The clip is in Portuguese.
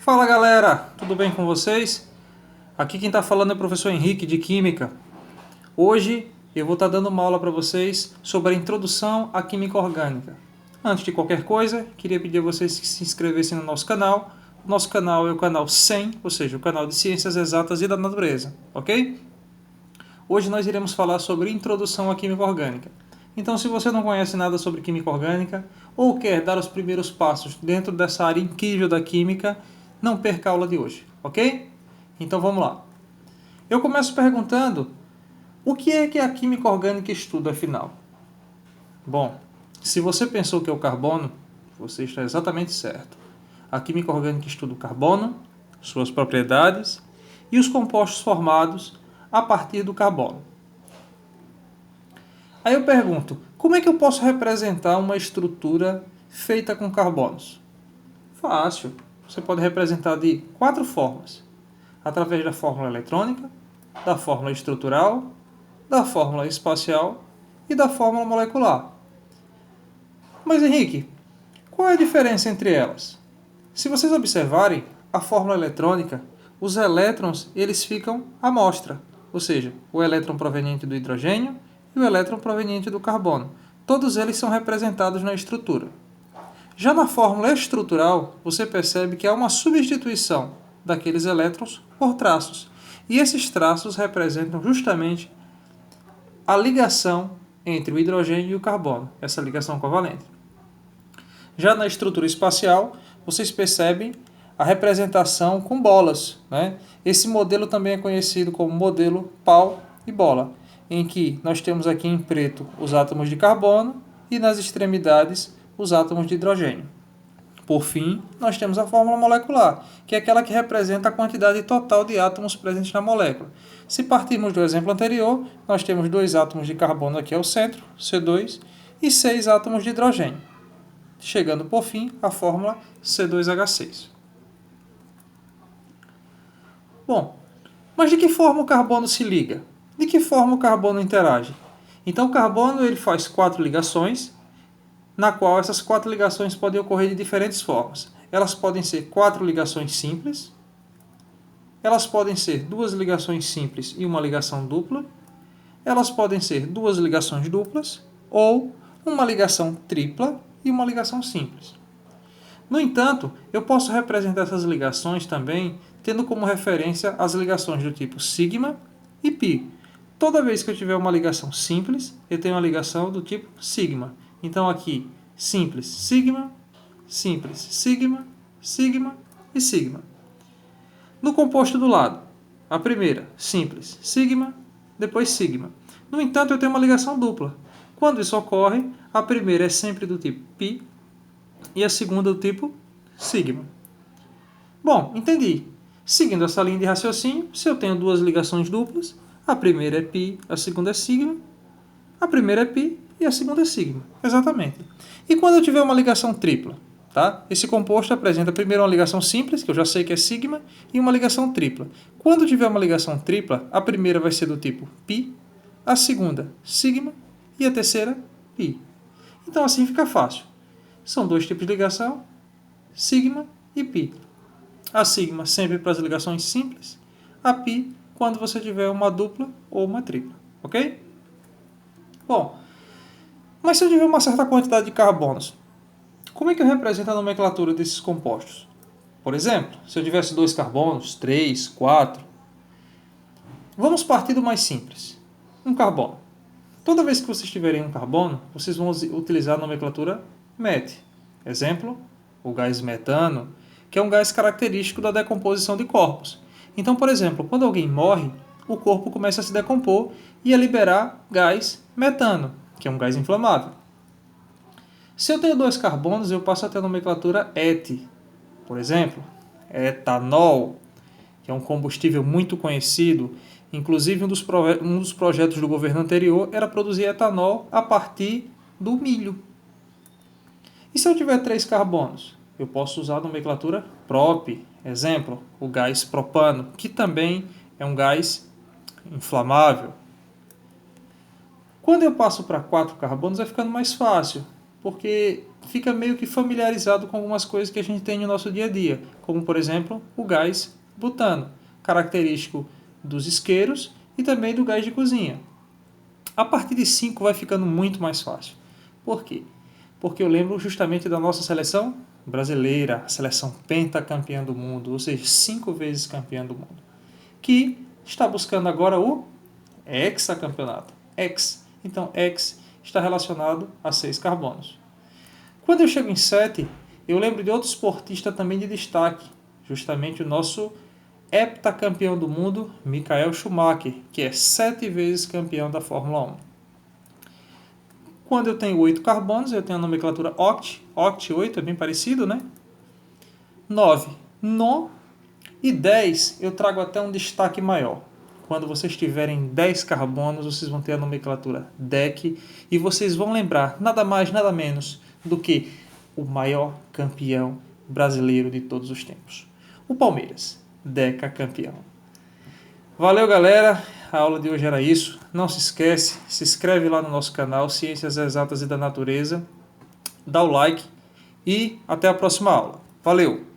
Fala galera, tudo bem com vocês? Aqui quem está falando é o professor Henrique de Química. Hoje eu vou estar dando uma aula para vocês sobre a introdução à química orgânica. Antes de qualquer coisa, queria pedir a vocês que se inscrevessem no nosso canal. O nosso canal é o canal 100, ou seja, o canal de Ciências Exatas e da Natureza, ok? Hoje nós iremos falar sobre introdução à química orgânica. Então, se você não conhece nada sobre química orgânica ou quer dar os primeiros passos dentro dessa área incrível da química, não perca a aula de hoje, ok? Então vamos lá. Eu começo perguntando, o que é que a química orgânica estuda afinal? Bom, se você pensou que é o carbono, você está exatamente certo. A química orgânica estuda o carbono, suas propriedades e os compostos formados a partir do carbono. Aí eu pergunto, como é que eu posso representar uma estrutura feita com carbonos? Fácil. Você pode representar de 4 formas. Através da fórmula eletrônica, da fórmula estrutural, da fórmula espacial e da fórmula molecular. Mas Henrique, qual é a diferença entre elas? Se vocês observarem, a fórmula eletrônica, os elétrons eles ficam à mostra, ou seja, o elétron proveniente do hidrogênio e o elétron proveniente do carbono. Todos eles são representados na estrutura. Já na fórmula estrutural, você percebe que há uma substituição daqueles elétrons por traços. E esses traços representam justamente a ligação entre o hidrogênio e o carbono, essa ligação covalente. Já na estrutura espacial, vocês percebem a representação com bolas, né? Esse modelo também é conhecido como modelo pau e bola, em que nós temos aqui em preto os átomos de carbono e nas extremidades os átomos de hidrogênio. Por fim, nós temos a fórmula molecular, que é aquela que representa a quantidade total de átomos presentes na molécula. Se partirmos do exemplo anterior, nós temos 2 átomos de carbono aqui ao centro, C2, e 6 átomos de hidrogênio, chegando por fim à fórmula C2H6. Bom, mas de que forma o carbono se liga? De que forma o carbono interage? Então o carbono ele faz 4 ligações, na qual essas 4 ligações podem ocorrer de diferentes formas. Elas podem ser 4 ligações simples, elas podem ser 2 ligações simples e uma ligação dupla, elas podem ser 2 ligações duplas ou uma ligação tripla e uma ligação simples. No entanto, eu posso representar essas ligações também tendo como referência as ligações do tipo sigma e pi. Toda vez que eu tiver uma ligação simples, eu tenho uma ligação do tipo sigma. Então aqui, simples, sigma, sigma e sigma. No composto do lado, a primeira, simples, sigma, depois sigma. No entanto, eu tenho uma ligação dupla. Quando isso ocorre, a primeira é sempre do tipo pi e a segunda do tipo sigma. Bom, entendi. Seguindo essa linha de raciocínio, se eu tenho 2 ligações duplas, a primeira é π, a segunda é sigma, a primeira é π e a segunda é sigma. Exatamente. E quando eu tiver uma ligação tripla? Tá? Esse composto apresenta primeiro uma ligação simples, que eu já sei que é sigma, e uma ligação tripla. Quando tiver uma ligação tripla, a primeira vai ser do tipo π, a segunda sigma e a terceira π. Então assim fica fácil. São 2 tipos de ligação, sigma e π. A sigma sempre para as ligações simples, a π quando você tiver uma dupla ou uma tripla, ok? Bom, mas se eu tiver uma certa quantidade de carbonos, como é que eu represento a nomenclatura desses compostos? Por exemplo, se eu tivesse 2 carbonos, 3, 4, vamos partir do mais simples, um carbono. Toda vez que vocês tiverem um carbono, vocês vão utilizar a nomenclatura MET. Exemplo, o gás metano, que é um gás característico da decomposição de corpos. Então, por exemplo, quando alguém morre, o corpo começa a se decompor e a liberar gás metano, que é um gás inflamável. Se eu tenho 2 carbonos, eu passo a ter a nomenclatura ET. Por exemplo, etanol, que é um combustível muito conhecido. Inclusive, um dos projetos do governo anterior era produzir etanol a partir do milho. E se eu tiver 3 carbonos? Eu posso usar a nomenclatura prop. Exemplo, o gás propano, que também é um gás inflamável. Quando eu passo para 4 carbonos, vai ficando mais fácil. porque fica meio que familiarizado com algumas coisas que a gente tem no nosso dia a dia, como por exemplo o gás butano, característico dos isqueiros e também do gás de cozinha. A partir de 5 vai ficando muito mais fácil. Por quê? Porque eu lembro justamente da nossa seleção brasileira, a seleção pentacampeã do mundo, ou seja, 5 vezes campeã do mundo, que está buscando agora o hexacampeonato. Hex. Então, hex está relacionado a 6 carbonos. Quando eu chego em 7, eu lembro de outro esportista também de destaque, justamente o nosso heptacampeão do mundo, Michael Schumacher, que é 7 vezes campeão da Fórmula 1. Quando eu tenho 8 carbonos, eu tenho a nomenclatura oct, oct 8 é bem parecido, né? 9, no, e 10 eu trago até um destaque maior. Quando vocês tiverem 10 carbonos, vocês vão ter a nomenclatura dec, e vocês vão lembrar nada mais, nada menos do que o maior campeão brasileiro de todos os tempos. O Palmeiras, decacampeão. Valeu, galera! A aula de hoje era isso. Não se esquece, se inscreve lá no nosso canal Ciências Exatas e da Natureza, dá o like e até a próxima aula. Valeu!